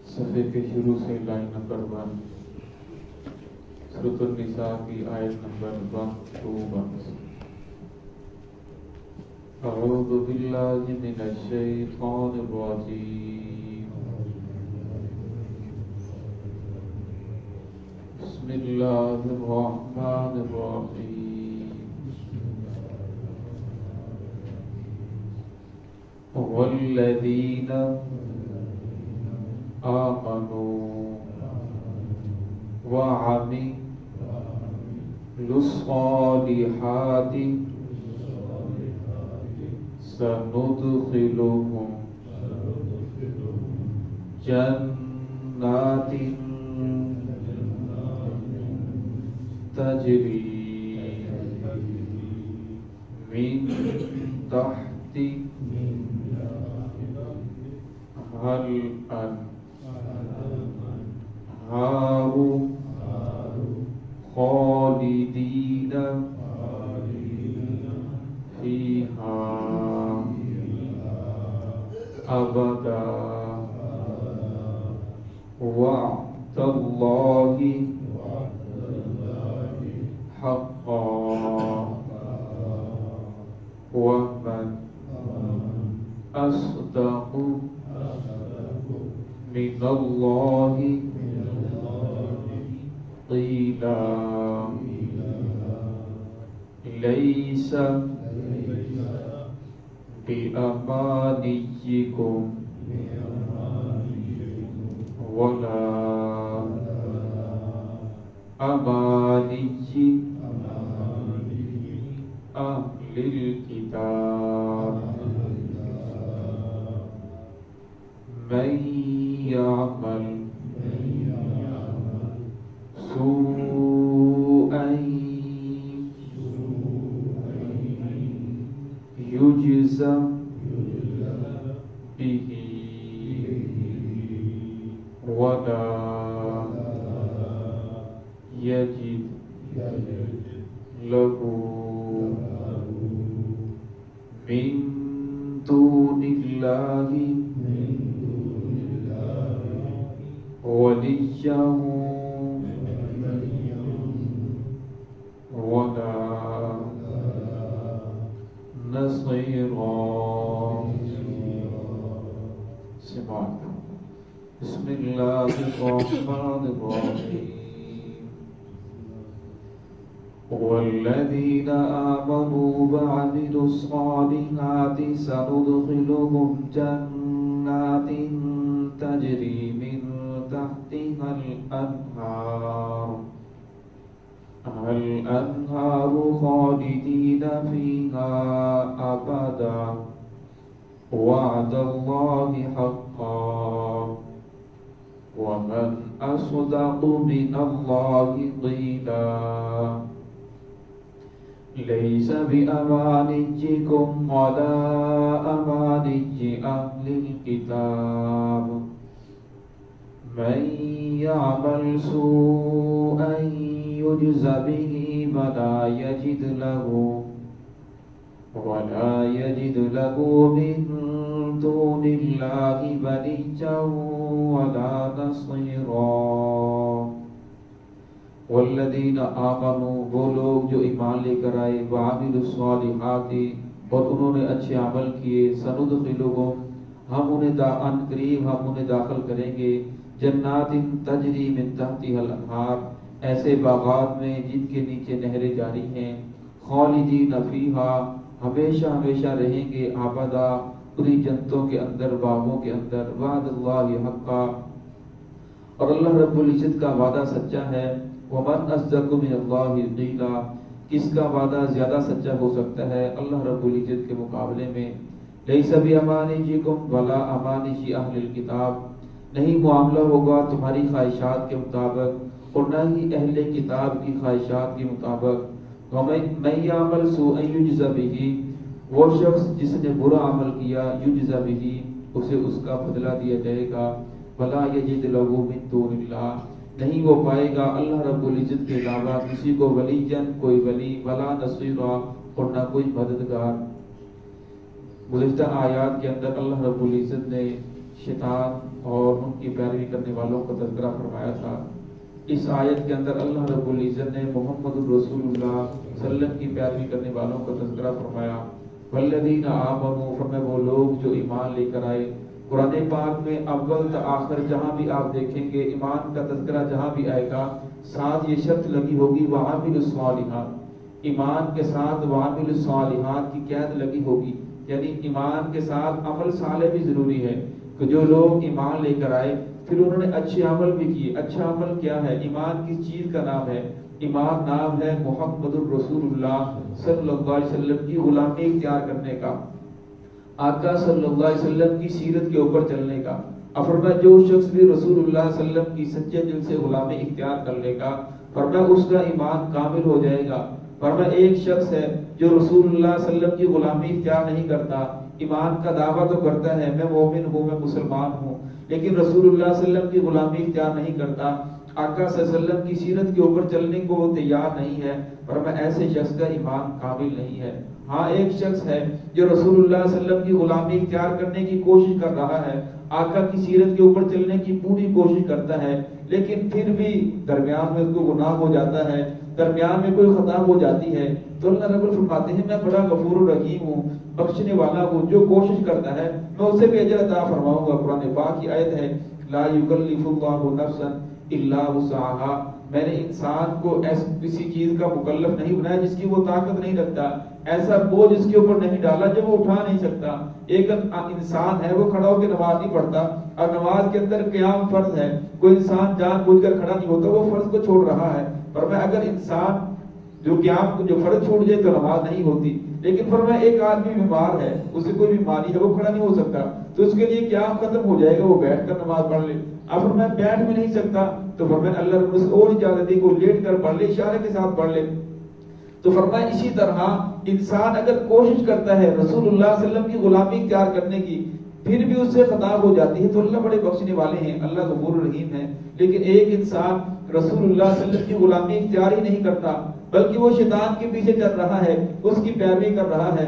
صفحے کے شروع سے لائن نمبر 1، سورۃ النساء کی آیت نمبر 121۔ اعوذ باللہ من الشیطان الرجیم، بسم اللہ الرحمن الرحیم۔ والذین آمنوا وعملوا الصالحات سندخلهم جنات تجری من تحتها الأنهار خالدین فیہا ابدا وعد اللہ حقا ومن اصدق من اللہ قیلا لیس بأمانیکم ولا أماني أهل الكتاب من يعمل سوءا يجز به ولا يجد له من دون الله وليا ولا نصيرا۔ سمعت بسم الله الرحمن الرحيم۔ والذين آمنوا وعملوا الصالحات سندخلهم جنات تجري من تحتها الأنهار خالدين فيها أبدا وعد الله حقا ومن أصدق من الله قيلا ليس بأمانيكم ولا أماني أهل الكتاب من يعمل سوءا يجز به ولا يجد له من دون الله وليا ولا نصيرا۔ والذین آمنوا، وہ لوگ جو ایمان لے کر آئے، وعملوا الصالحات، اور انہوں نے اچھے عمل کیے، سندخلهم، ہم انہیں قریب داخل کریں گے، جنات تجری من تحتها الانہار، ایسے باغات میں جن کے نیچے نہریں جاری ہیں، خالدین فیہا، ہمیشہ رہیں گے، آبادا، پوری جنتوں کے اندر، باغوں کے اندر، وعد اللہ حقا، اور اللہ رب العزت کا وعدہ سچا ہے، ومن اصدق من اللہ قیلا، کس کا وعدہ زیادہ سچا ہو سکتا ہے اللہ رب العزت کے مقابلے میں۔ لیس بامانیکم ولا امانی اہل الکتاب، نہیں معاملہ ہوگا تمہاری خواہشات کے مطابق اور نہ ہی اہل کتاب کی خواہشات کے مطابق۔ من یعمل سوءا یجز بہ، وہ شخص جس نے برا عمل کیا، یجز بہ، اسے اس کا بدلہ دیا جائے گا، ولا یجد له من دون اللہ، نہیں وہ پائے گا اللہ رب العزت کے علاوہ کسی کو ولیجن، کوئی ولی، ولا نصیرا، اور نہ کوئی مددگار۔ گزشتہ آیات کے اندر اللہ رب العزت نے शैतान और उनकी पैरवी करने वालों का तज़किरा फरमाया था। इस आयत के अंदर अल्लाह रब्बुल इज़्ज़त ने मोहम्मद रसूलुल्लाह सल्लल्लाहु की पैरवी करने वालों का तज़किरा फरमाया। वल्लज़ीना आमनू, फरमाया वो लोग जो ईमान लेकर आए। कुरान पाक में अव्वल से आखिर जहाँ भी आप देखेंगे ईमान का तज़किरा जहाँ भी आएगा, साथ ये शर्त लगी होगी वआमिलुस सालिहात, ईमान के साथ वआमिलुस सालिहात की कैद लगी होगी। यानी ईमान के साथ अमल साले भी जरूरी है कि जो लोग ईमान लेकर आए फिर उन्होंने अच्छे अमल भी किए। अच्छा अमल क्या है? ईमान किस चीज का नाम है? ईमान नाम है मुहम्मदुर रसूलुल्लाह सल्लल्लाहु अलैहि वसल्लम की गुलामी इख्तियार करने का, आका सल्लल्लाहु अलैहि वसल्लम की सीरत के ऊपर चलने का। फरमाया जो शख्स भी रसूलुल्लाह सल्लल्लाहु अलैहि वसल्लम की सच्चे दिल से गुलामी इख्तियार कर लेगा, फरमाया उसका ईमान कामिल हो जाएगा। फरमाया एक शख्स है जो रसूलुल्लाह सल्लल्लाहु अलैहि वसल्लम की गुलामी इख्तियार नहीं करता, ईमान का दावा तो करता है मैं मोमिन हूँ, मैं मुसलमान हूँ, लेकिन रसूलुल्लाह सल्लल्लाहु अलैहि वसल्लम की गुलामी इख्तियार नहीं करता, आका सल्लल्लाहु अलैहि वसल्लम की सीरत के ऊपर चलने को वो तैयार नहीं है, फरमाया ऐसे शख्स का ईमान कामिल नहीं है। हाँ, एक शख्स है जो रसूलुल्लाह सल्लल्लाहु अलैहि वसल्लम की गुलामी इख्तियार करने की कोशिश कर रहा है, आका की सीरत के ऊपर चलने की पूरी कोशिश करता है, लेकिन फिर भी दरमियान में उसको गुनाह हो जाता है, दरमियान में कोई खता हो जाती है, तो अल्लाह रब्बुल फरमाते हैं मैं बड़ा गफूर रहीम हूँ, बख्शने वाला हूँ, जो कोशिश करता है मैं उसे भी अजर अता फरमाऊंगा। कुरान पाक की आयत है ला युकल्लिफुल्लाहु नफ्सन इल्ला वुसअहा, मैंने इंसान को ऐसी किसी चीज का मुकल्लफ नहीं बनाया जिसकी वो ताकत नहीं रखता, ऐसा बोझ इसके ऊपर नहीं डाला जो वो उठा नहीं सकता। एक इंसान है वो खड़ा होकर नमाज नहीं पढ़ता और नमाज के अंदर क़याम फर्ज है, कोई इंसान जानबूझकर खड़ा नहीं होता, वो फर्ज को छोड़ रहा है। पर मैं अगर इंसान जो क़याम जो फर्ज छूट जाए तो नमाज नहीं होती, लेकिन पर मैं एक आदमी बीमार है, उसे कोई बीमारी है, वो खड़ा नहीं हो सकता, तो उसके लिए क़याम खत्म हो जाएगा, वो बैठकर नमाज पढ़ ले। अब मैं बैठ भी नहीं सकता तो फरमाया अल्लाह ने उसे और इजाजत दी को लेट कर पढ़ ले, इशारे के साथ पढ़ ले। तो फरमाया इसी तरह इंसान अगर कोशिश करता है रसूलुल्लाह सल्लल्लाहु अलैहि वसल्लम की गुलामी इख्तियार करने की, फिर भी उससे खता हो जाती है, तो अल्लाह बड़े बख्शने वाले हैं, अल्लाह गफूर रहीम है। लेकिन एक इंसान रसूलुल्लाह सल्लल्लाहु अलैहि वसल्लम की गुलामी इख्तियार ही नहीं करता, बल्कि वो शैतान के पीछे चल रहा है, उसकी पैरवी कर रहा है,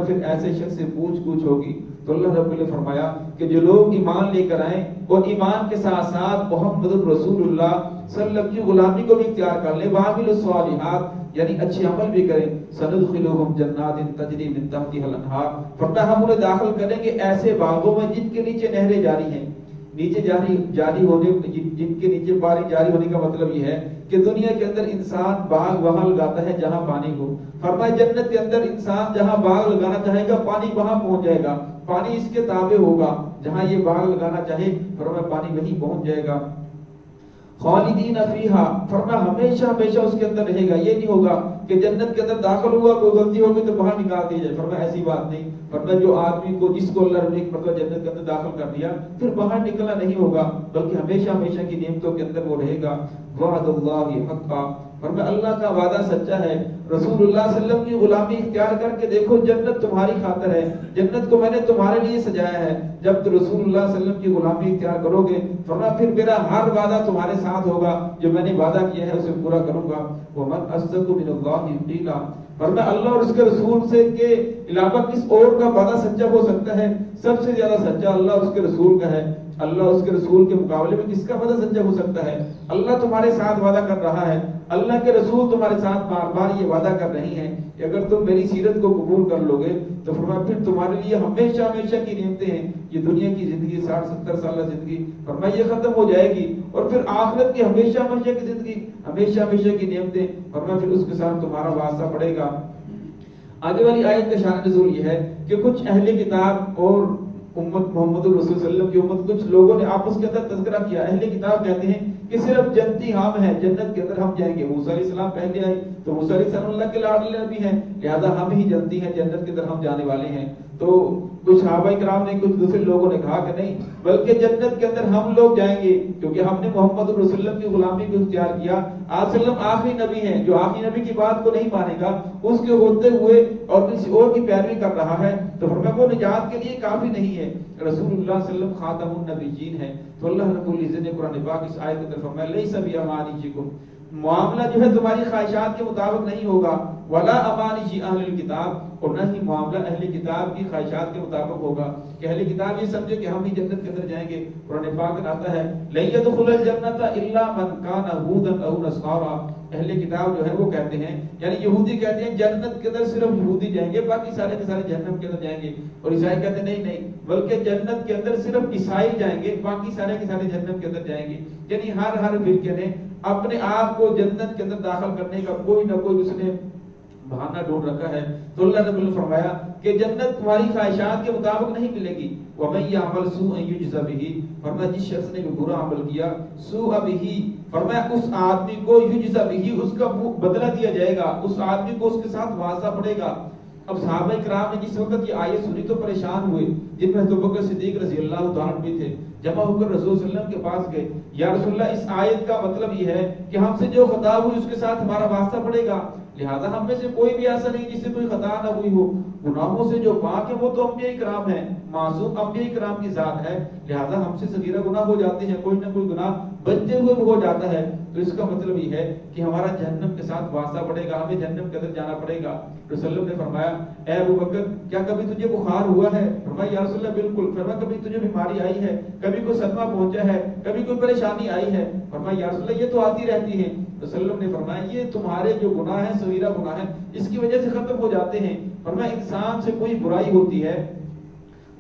फिर ऐसे शख्स से पूछ होगी। तो अल्लाह रब्बुल ने फरमाया कि जो लोग ईमान लेकर आए और ईमान के साथ साथ मोहम्मद रसूलुल्लाह सल्लल्लाहु अलैहि वसल्लम की गुलामी को भी इख्तियार कर ले, वामिलुस सालिहात यानी अच्छे अमल भी करें, सनुदखिलुहुम जन्नातिन तजरी मिन तहतिहल अनहार, फरमाया हम उन्हें दाखिल करेंगे ऐसे बागों में जिनके नीचे नहरें जारी हैं। नीचे जारी होने जिनके नीचे पानी जारी होने का मतलब ये है कि दुनिया के अंदर इंसान बाग वहां लगाता है जहां पानी हो, फरमाया जन्नत के अंदर इंसान जहां बाग लगाना चाहेगा पानी वहां पहुंच जाएगा, पानी इसके ताबे होगा, जहां ये बाग लगाना चाहे फरमाया पानी वहीं पहुंच जाएगा। खालिदीन फीहा, फरमाया हमेशा हमेशा उसके अंदर रहेगा, ये नहीं होगा कि जन्नत के अंदर दाखिल हुआ कोई गलती होगी तो बाहर निकाल दिया जाए, फरमाया ऐसी बात नहीं। फरमाया जो आदमी को जिसको अल्लाह ने मतलब जन्नत के अंदर दाखिल कर दिया फिर बाहर निकलना नहीं होगा, बल्कि हमेशा हमेशा की नेमतों के अंदर वो रहेगा। वअदुल्लाहि हक्का, फरमाया अल्लाह का वादा सच्चा है। रसूलुल्लाह सल्लल्लाहु अलैहि वसल्लम की गुलामी इख्तियार करके देखो, जन्नत तुम्हारी खातिर है, जन्नत को मैंने तुम्हारे लिए सजाया है। जब तो रसूलुल्लाह सल्लल्लाहु अलैहि वसल्लम की गुलामी इख्तियार करोगे फरमाया फिर मेरा हर वादा तुम्हारे साथ होगा, जो मैंने वादा किया है उसे पूरा करूंगा। वमन अस्दक़ु मिनल्लाहि क़ीला, फरमाया अल्लाह और उसके रसूल से के अलावा किस और का वादा सच्चा हो सकता है? सबसे ज्यादा सच्चा अल्लाह और उसके रसूल का है। अल्लाह उसके रसूल के मुकाबले में किसका वादा सच्चा हो सकता है? अल्लाह तुम्हारे साथ वादा कर रहा है, अल्लाह के रसूल तुम्हारे साथ बार बार ये वादा कर रही हैं कि अगर तुम मेरी सीरत को कबूल कर लोगे तो फरमाया फिर तुम्हारे लिए हमेशा हमेशा की नेमतें हैं। ये दुनिया की जिंदगी 60-70 साल जिंदगी फरमाया ये खत्म हो जाएगी, और फिर आखिरत की हमेशा हमेशा की जिंदगी, हमेशा हमेशा की नेमतें, फरमाया फिर उसके साथ तुम्हारा वास्ता पड़ेगा। आगे वाली आयत का शान नज़ूल ये है कि कुछ अहले किताब और उम्मत मोहम्मद रसूल सल्लल्लाहु अलैहि वसल्लम की उम्मत, कुछ लोगों ने आपस के अंदर तज़किरा किया। अहले किताब कहते हैं कि सिर्फ जन्नती हम हैं, जन्नत के अंदर हम जाएंगे। मूसा अलैहिस्सलाम पहले आए तो मूसा अलैहिस्सलाम अल्लाह के लाडले नबी हैं, लिहाजा हम ही जन्नती हैं, जन्नत के अंदर हम जाने वाले हैं। तो कुछ सहाबाए किराम ने, कुछ दूसरे लोगों ने कहा कि नहीं, बल्कि जन्नत के अंदर हम लोग जाएंगे क्योंकि हमने मोहम्मद रसूल सल्लल्लाहु अलैहि वसल्लम की गुलामी को इख्तियार किया। आप सल्लम आखिरी नबी हैं, जो आखिरी नबी की बात को नहीं मानेगा उसके होते हुए और किसी और की पैरवी कर रहा है तो फरमाया वो निजात के लिए काफी नहीं है। रसूलुल्लाह सल्लल्लाहु अलैहि वसल्लम खातमुन नबिय्यीन है। तो अल्लाह रब्बुल इज्जत ने कुरान पाक इस आयत के अंदर फरमाया लैसा बिअमानिकुम, मामला जो है तुम्हारी ख्वाहिशात के मुताबिक नहीं होगा, ولا امانی اہل الکتاب، اور نہ ہی معاملہ اہل کتاب کی خواہشات کے مطابق ہوگا کہ اہل کتاب یہ سمجھے کہ ہم ہی جنت کے اندر جائیں گے۔ قرآن پاک میں آتا ہے لن يدخل الجنت الا من كان هودا او نصارى، اہل کتاب جو ہے وہ کہتے ہیں، یعنی یہودی کہتے ہیں جنت کے اندر صرف یہودی جائیں گے، باقی سارے کے سارے جہنم کے اندر جائیں گے، اور عیسائی کہتے ہیں نہیں بلکہ جنت کے اندر صرف عیسائی جائیں گے، باقی سارے کے سارے جہنم کے اندر جائیں گے۔ یعنی ہر فرقے نے اپنے آپ کو جنت کے اندر داخل کرنے کا کوئی نہ کوئی اس نے بہانہ ڈھونڈ رکھا ہے۔ تو اللہ رب نے فرمایا کہ جنت تمہاری خواہشات کے مطابق نہیں ملے گی۔ وَمَن يَعْمَلْ سُوءًا يُجْزَ بِهِ، فرمایا جس شخص نے برا عمل کیا، سوء بِهِ، فرمایا اس آدمی کو یجزا بِهِ، اس کا بدلہ دیا جائے گا، اس آدمی کو اس کے ساتھ واسطہ پڑے گا۔ اب صحابہ کرام نے جس وقت یہ آیت سنی تو پریشان ہوئے، جن میں ابوبکر صدیق رضی اللہ تعالیٰ بھی تھے، جمع ہو کر رسول صلی اللہ علیہ وسلم کے پاس گئے، یا رسول اللہ اس آیت کا مطلب یہ ہے کہ ہم سے جو خطا ہوئی اس کے ساتھ ہمارا واسطہ پڑے گا، لہذا ہم میں سے کوئی بھی ایسا نہیں جس سے کوئی خطا نہ ہوئی ہو، گناہوں سے جو پاک ہے وہ تو انبیاء کرام ہیں، معصوم انبیاء کرام کی ذات ہے، لہذا ہم سے صغیرہ گناہ ہو جاتے ہیں، کوئی نہ کوئی گناہ بچتے ہوئے بھی ہو جاتا ہے، تو اس کا مطلب یہ ہے کہ ہمارا جہنم کے ساتھ واسطہ پڑے گا، ہمیں جہنم کے اندر جانا پڑے گا۔ رسول اللہ نے فرمایا اے ابوبکر کیا کبھی تجھے بخار ہوا ہے؟ فرمایا یا رسول اللہ بالکل۔ فرمایا کبھی تجھے بیماری آئی ہے، کبھی کوئی صدمہ پہنچا ہے، کبھی کوئی پریشانی آئی ہے؟ فرمایا یا رسول اللہ یہ تو آتی رہتی ہے۔ رسول اللہ نے فرمایا یہ تمہارے جو گناہ ہیں صغیرہ گناہ ہیں اس کی وجہ سے ختم ہو جاتے ہیں۔ فرمایا انسان سے کوئی برائی ہوتی ہے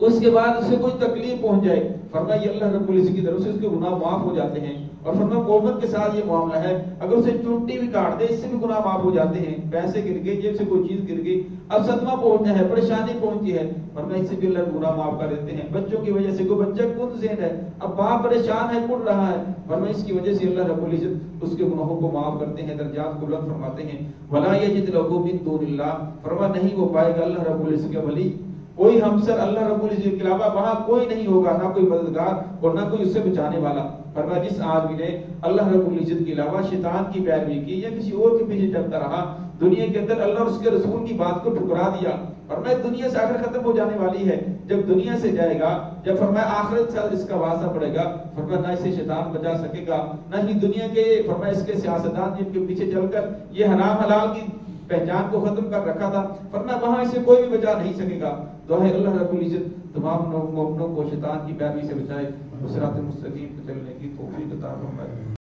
اس کے بعد اسے کوئی تکلیف پہنچ جائے، فرمایا یہ اللہ رب العزت کی طرف سے اس کے گناہ معاف ہو جاتے ہیں، اور فرمایا مومن کے ساتھ یہ معاملہ ہے، اگر اسے چونٹی بھی کاٹ دے اس سے بھی گناہ معاف ہو جاتے ہیں، پیسے گر گئے، جیب سے کوئی چیز گر گئی، اب صدمہ پہنچا ہے، پریشانی پہنچی ہے، فرمایا اس سے بھی اللہ گناہ معاف کر دیتے ہیں۔ بچوں کی وجہ سے کوئی بچہ کن ذہن ہے، اب باپ پریشان ہے، پڑ رہا ہے، فرمایا اس کی وجہ سے اللہ رب العزت اس کے گناہوں کو معاف کرتے ہیں، درجات کو بلند فرماتے ہیں۔ ولا یجد له من دون اللہ، فرمایا نہیں وہ پائے گا اللہ رب العزت کے ولی، کوئی ہمسر اللہ رب العزت کے علاوہ وہاں کوئی نہیں ہوگا، نہ کوئی مددگار اور نہ کوئی اس سے بچانے والا۔ فرمایا جس آدمی نے اللہ رب العزت کے علاوہ شیطان کی پیروی کی یا کسی اور کے پیچھے چلتا رہا، دنیا کے اندر اللہ اور اس کے رسول کی بات کو ٹھکرا دیا، فرمایا دنیا سے آخر ختم ہو جانے والی ہے، جب دنیا سے جائے گا، جب فرمایا آخرت سے اس کا واسطہ پڑے گا، فرمایا نہ اسے شیطان بچا سکے گا، نہ ہی دنیا کے فرمایا اس کے سیاستدان جن کے پیچھے چل کر یہ حرام حلال کی پہچان کو ختم کر رکھا تھا، فرمایا وہاں اسے کوئی بھی بچا نہیں سکے گا۔ دعا ہے اللہ رب العزت تمام مومنوں کو شیطان کی پیروی سے بچائے، صراط مستقیم پر چلنے کی توفیق عطا فرمائے۔